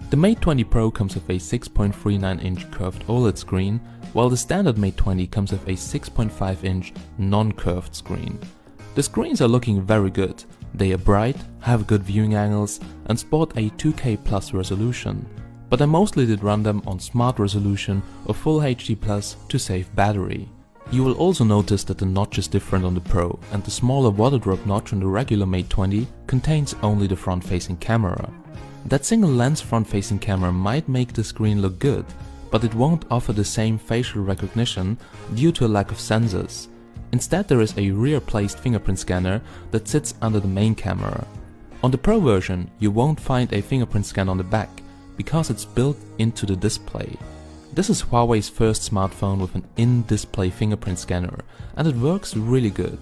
The Mate 20 Pro comes with a 6.39-inch curved OLED screen, while the standard Mate 20 comes with a 6.5-inch non-curved screen. The screens are looking very good. They are bright, have good viewing angles and sport a 2K plus resolution, but I mostly did run them on smart resolution or Full HD Plus to save battery. You will also notice that the notch is different on the Pro, and the smaller water drop notch on the regular Mate 20 contains only the front-facing camera. That single lens front-facing camera might make the screen look good, but it won't offer the same facial recognition due to a lack of sensors. Instead, there is a rear-placed fingerprint scanner that sits under the main camera. On the Pro version, you won't find a fingerprint scanner on the back, because it's built into the display. This is Huawei's first smartphone with an in-display fingerprint scanner, and it works really good.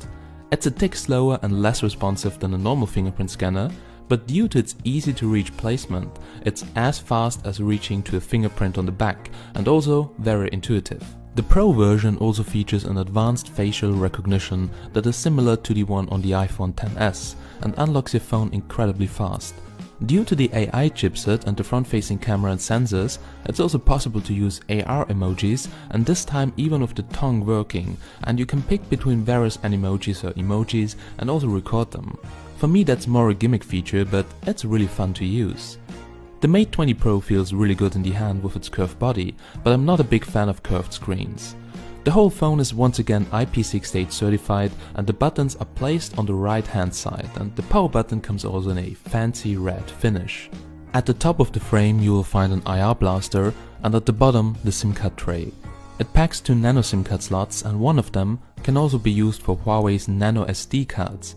It's a tick slower and less responsive than a normal fingerprint scanner, but due to its easy-to-reach placement, it's as fast as reaching to a fingerprint on the back, and also very intuitive. The Pro version also features an advanced facial recognition that is similar to the one on the iPhone XS and unlocks your phone incredibly fast. Due to the AI chipset and the front-facing camera and sensors, it's also possible to use AR emojis, and this time even with the tongue working, and you can pick between various animojis or emojis and also record them. For me that's more a gimmick feature, but it's really fun to use. The Mate 20 Pro feels really good in the hand with its curved body, but I'm not a big fan of curved screens. The whole phone is once again IP68 certified, and the buttons are placed on the right hand side, and the power button comes also in a fancy red finish. At the top of the frame you will find an IR blaster, and at the bottom the SIM card tray. It packs 2 nano SIM card slots, and one of them can also be used for Huawei's nano SD cards.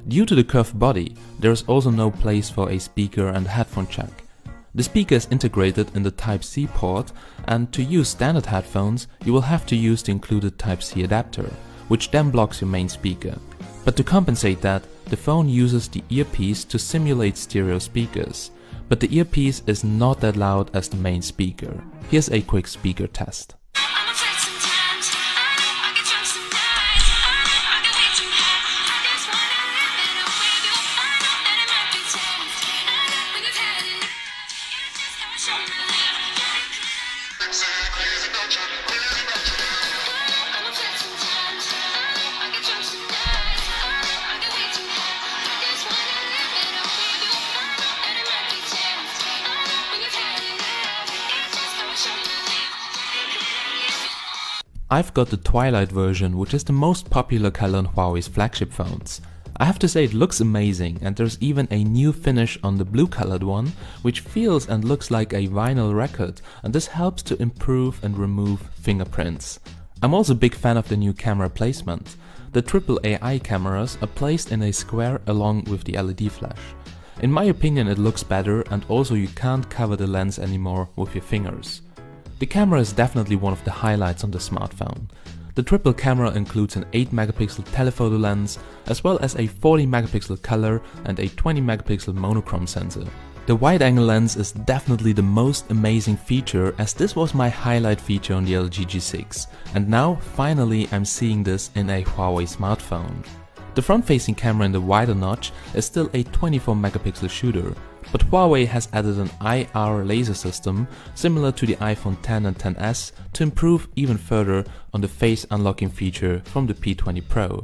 Due to the curved body, there is also no place for a speaker and headphone jack. The speaker is integrated in the Type-C port, and to use standard headphones you will have to use the included Type-C adapter, which then blocks your main speaker. But to compensate that, the phone uses the earpiece to simulate stereo speakers. But the earpiece is not that loud as the main speaker. Here's a quick speaker test. I've got the Twilight version, which is the most popular color on Huawei's flagship phones. I have to say it looks amazing, and there's even a new finish on the blue colored one, which feels and looks like a vinyl record, and this helps to improve and remove fingerprints. I'm also a big fan of the new camera placement. The triple AI cameras are placed in a square along with the LED flash. In my opinion it looks better, and also you can't cover the lens anymore with your fingers. The camera is definitely one of the highlights on the smartphone. The triple camera includes an 8-megapixel telephoto lens, as well as a 40-megapixel color and a 20-megapixel monochrome sensor. The wide-angle lens is definitely the most amazing feature, as this was my highlight feature on the LG G6, and now finally I'm seeing this in a Huawei smartphone. The front-facing camera in the wider notch is still a 24-megapixel shooter, but Huawei has added an IR laser system similar to the iPhone X and XS to improve even further on the face unlocking feature from the P20 Pro.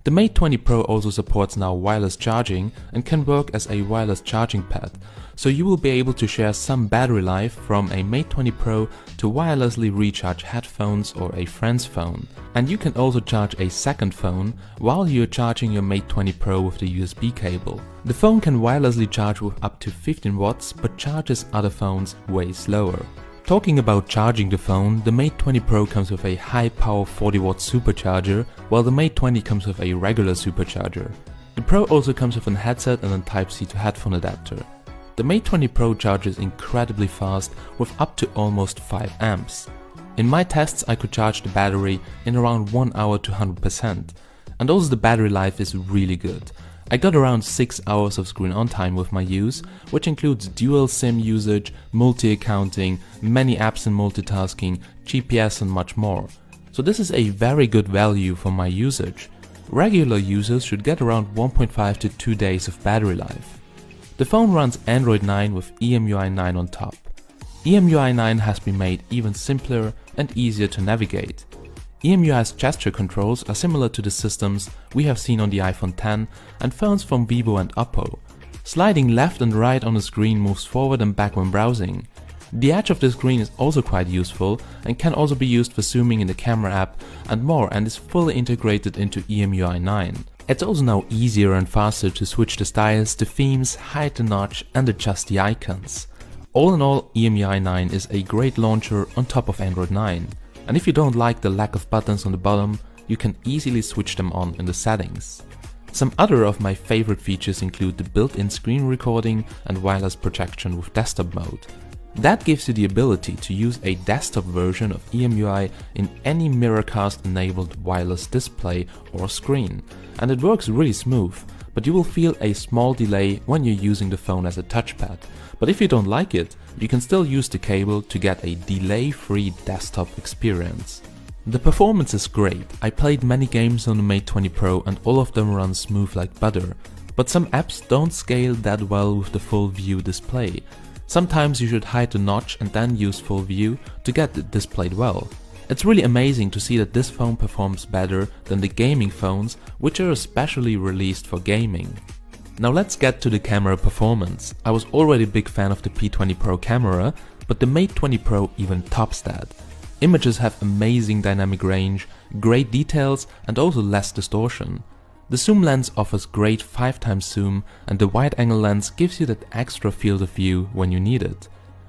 The Mate 20 Pro also supports now wireless charging and can work as a wireless charging pad, so you will be able to share some battery life from a Mate 20 Pro to wirelessly recharge headphones or a friend's phone. And you can also charge a second phone while you're charging your Mate 20 Pro with the USB cable. The phone can wirelessly charge with up to 15 watts, but charges other phones way slower. Talking about charging the phone, the Mate 20 Pro comes with a high-power 40-watt supercharger, while the Mate 20 comes with a regular supercharger. The Pro also comes with a headset and a Type-C to headphone adapter. The Mate 20 Pro charges incredibly fast with up to almost 5 amps. In my tests I could charge the battery in around 1 hour to 100%, and also the battery life is really good. I got around 6 hours of screen on time with my use, which includes dual SIM usage, multi-accounting, many apps and multitasking, GPS and much more. So this is a very good value for my usage. Regular users should get around 1.5 to 2 days of battery life. The phone runs Android 9 with EMUI 9 on top. EMUI 9 has been made even simpler and easier to navigate. EMUI's gesture controls are similar to the systems we have seen on the iPhone X and phones from Vivo and Oppo. Sliding left and right on the screen moves forward and back when browsing. The edge of the screen is also quite useful and can also be used for zooming in the camera app and more, and is fully integrated into EMUI 9. It's also now easier and faster to switch the styles, the themes, hide the notch and adjust the icons. All in all, EMUI 9 is a great launcher on top of Android 9. And if you don't like the lack of buttons on the bottom, you can easily switch them on in the settings. Some other of my favorite features include the built-in screen recording and wireless projection with desktop mode. That gives you the ability to use a desktop version of EMUI in any Miracast-enabled wireless display or screen, and it works really smooth, but you will feel a small delay when you're using the phone as a touchpad. But if you don't like it, you can still use the cable to get a delay-free desktop experience. The performance is great. I played many games on the Mate 20 Pro and all of them run smooth like butter, but some apps don't scale that well with the full view display. Sometimes you should hide the notch and then use full view to get it displayed well. It's really amazing to see that this phone performs better than the gaming phones, which are especially released for gaming. Now let's get to the camera performance. I was already a big fan of the P20 Pro camera, but the Mate 20 Pro even tops that. Images have amazing dynamic range, great details and also less distortion. The zoom lens offers great 5x zoom, and the wide-angle lens gives you that extra field of view when you need it.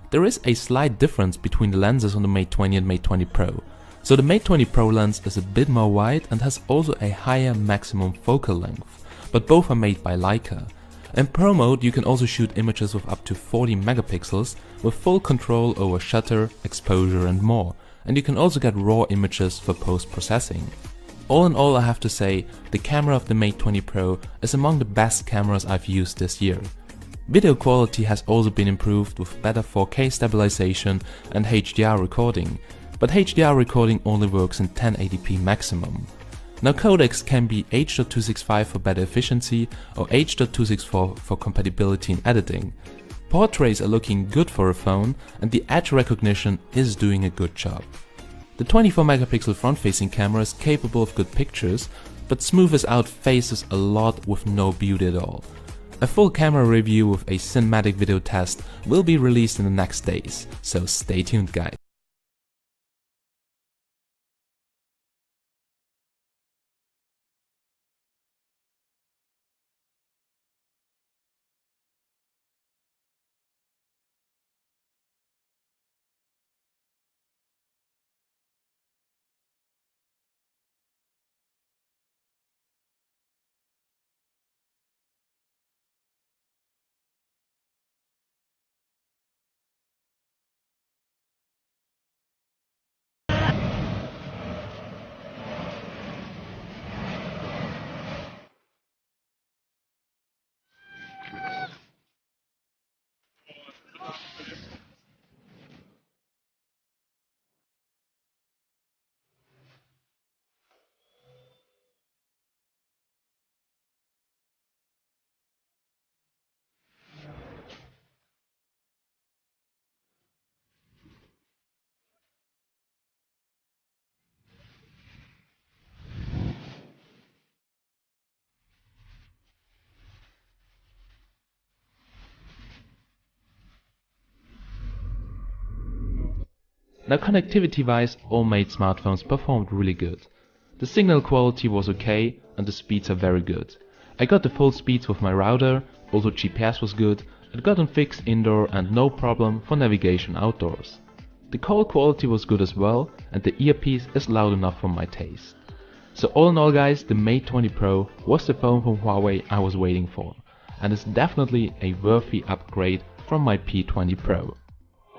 There is a slight difference between the lenses on the Mate 20 and Mate 20 Pro. So the Mate 20 Pro lens is a bit more wide and has also a higher maximum focal length, but both are made by Leica. In Pro mode you can also shoot images with up to 40 megapixels with full control over shutter, exposure and more, and you can also get raw images for post-processing. All in all, I have to say, the camera of the Mate 20 Pro is among the best cameras I've used this year. Video quality has also been improved with better 4K stabilization and HDR recording, but HDR recording only works in 1080p maximum. Now codecs can be H.265 for better efficiency or H.264 for compatibility in editing. Portraits are looking good for a phone and the edge recognition is doing a good job. The 24 megapixel front-facing camera is capable of good pictures, but smoothes out faces a lot with no beauty at all. A full camera review with a cinematic video test will be released in the next days, so stay tuned guys. Now connectivity wise, all Mate smartphones performed really good. The signal quality was okay and the speeds are very good. I got the full speeds with my router, also GPS was good, it got on fixed indoor and no problem for navigation outdoors. The call quality was good as well and the earpiece is loud enough for my taste. So all in all guys, the Mate 20 Pro was the phone from Huawei I was waiting for, and is definitely a worthy upgrade from my P20 Pro.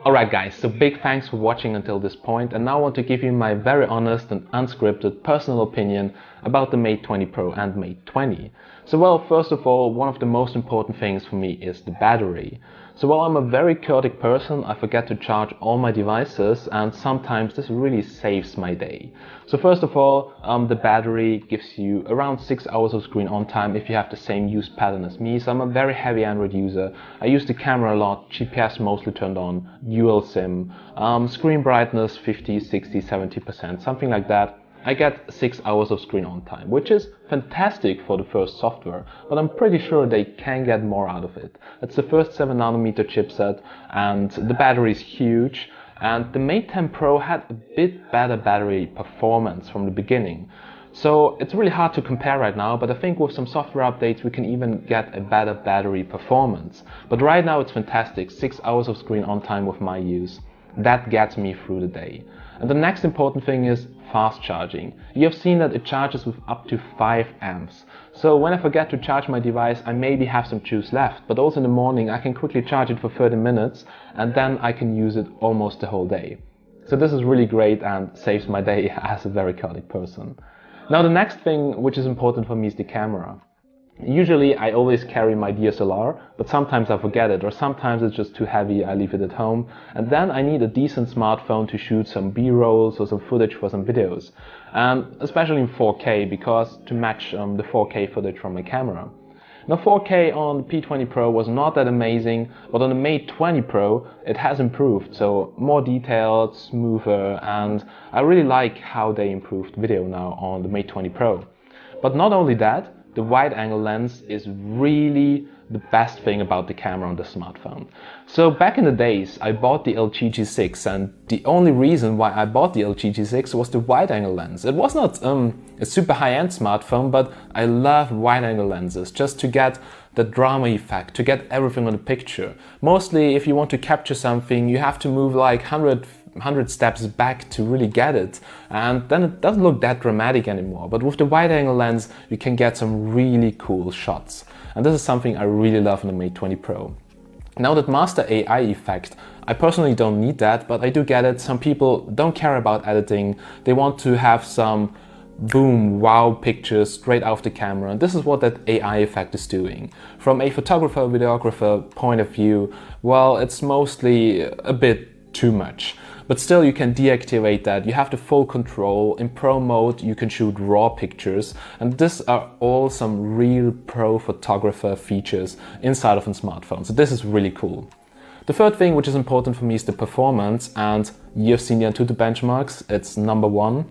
Alright guys, so big thanks for watching until this point, and now I want to give you my very honest and unscripted personal opinion about the Mate 20 Pro and Mate 20. So well, first of all, one of the most important things for me is the battery. So while I'm a very chaotic person, I forget to charge all my devices, and sometimes this really saves my day. So first of all, the battery gives you around 6 hours of screen on time if you have the same use pattern as me. So I'm a very heavy Android user. I use the camera a lot, GPS mostly turned on, dual SIM, screen brightness 50, 60, 70%, something like that. I get 6 hours of screen on time, which is fantastic for the first software, but I'm pretty sure they can get more out of it. It's the first 7nm chipset, and the battery is huge, and the Mate 10 Pro had a bit better battery performance from the beginning. So it's really hard to compare right now, but I think with some software updates we can even get a better battery performance. But right now it's fantastic, 6 hours of screen on time with my use. That gets me through the day. And the next important thing is fast charging. You have seen that it charges with up to 5 amps. So when I forget to charge my device, I maybe have some juice left, but also in the morning I can quickly charge it for 30 minutes and then I can use it almost the whole day. So this is really great and saves my day as a very chaotic person. Now the next thing which is important for me is the camera. Usually I always carry my DSLR, but sometimes I forget it, or sometimes it's just too heavy, I leave it at home, and then I need a decent smartphone to shoot some B-rolls or some footage for some videos, especially in 4K, because to match the 4K footage from my camera. Now 4K on the P20 Pro was not that amazing, but on the Mate 20 Pro it has improved, so more detailed, smoother, and I really like how they improved video now on the Mate 20 Pro. But not only that, the wide-angle lens is really the best thing about the camera on the smartphone. So back in the days, I bought the LG G6, and the only reason why I bought the LG G6 was the wide-angle lens. It was not a super high-end smartphone, but I love wide-angle lenses just to get the drama effect, to get everything on the picture. Mostly, if you want to capture something, you have to move like 100 steps back to really get it, and then it doesn't look that dramatic anymore. But with the wide-angle lens you can get some really cool shots, and this is something I really love in the Mate 20 Pro. Now that master AI effect, I personally don't need that, but I do get it. Some people don't care about editing, they want to have some boom, wow pictures straight off the camera, and this is what that AI effect is doing. From a photographer, videographer point of view, well, it's mostly a bit too much. But still you can deactivate that, you have the full control. In Pro mode you can shoot raw pictures, and these are all some real pro photographer features inside of a smartphone, so this is really cool. The third thing which is important for me is the performance, and you've seen the Antutu benchmarks, it's #1.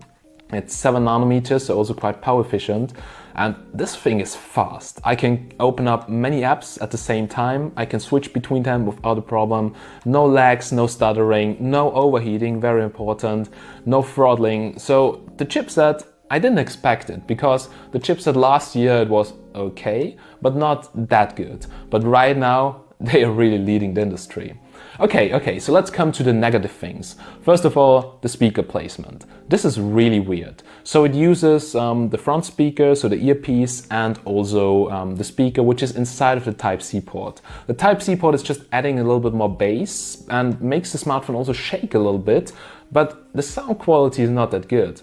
It's 7nm, so also quite power efficient, and this thing is fast. I can open up many apps at the same time, I can switch between them without a problem, no lags, no stuttering, no overheating, very important, no throttling. So the chipset, I didn't expect it, because the chipset last year it was okay, but not that good. But right now they are really leading the industry. Okay, so let's come to the negative things. First of all, the speaker placement. This is really weird. So it uses the front speaker, so the earpiece, and also the speaker which is inside of the Type-C port. The Type-C port is just adding a little bit more bass and makes the smartphone also shake a little bit, but the sound quality is not that good.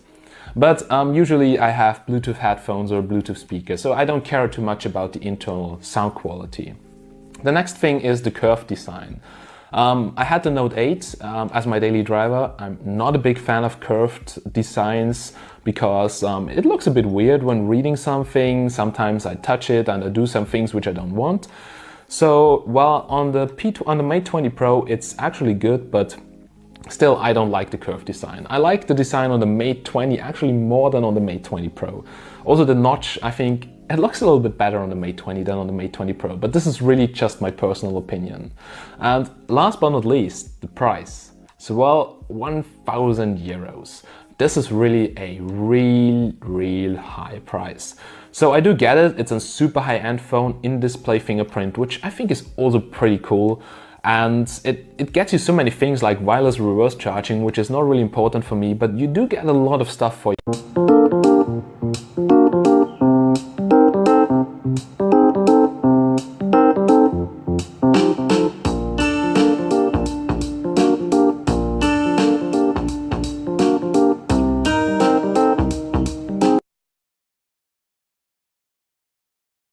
But usually I have Bluetooth headphones or Bluetooth speakers, so I don't care too much about the internal sound quality. The next thing is the curved design. I had the Note 8 as my daily driver. I'm not a big fan of curved designs because it looks a bit weird when reading something. Sometimes I touch it and I do some things which I don't want. So, well, on the Mate 20 Pro it's actually good, but still I don't like the curved design. I like the design on the Mate 20 actually more than on the Mate 20 Pro. Also the notch, I think it looks a little bit better on the Mate 20 than on the Mate 20 Pro, but this is really just my personal opinion. And last but not least, the price. So well, 1,000 euros. This is really a real high price. So I do get it, it's a super high-end phone, in-display fingerprint, which I think is also pretty cool. And it gets you so many things like wireless reverse charging, which is not really important for me, but you do get a lot of stuff for you.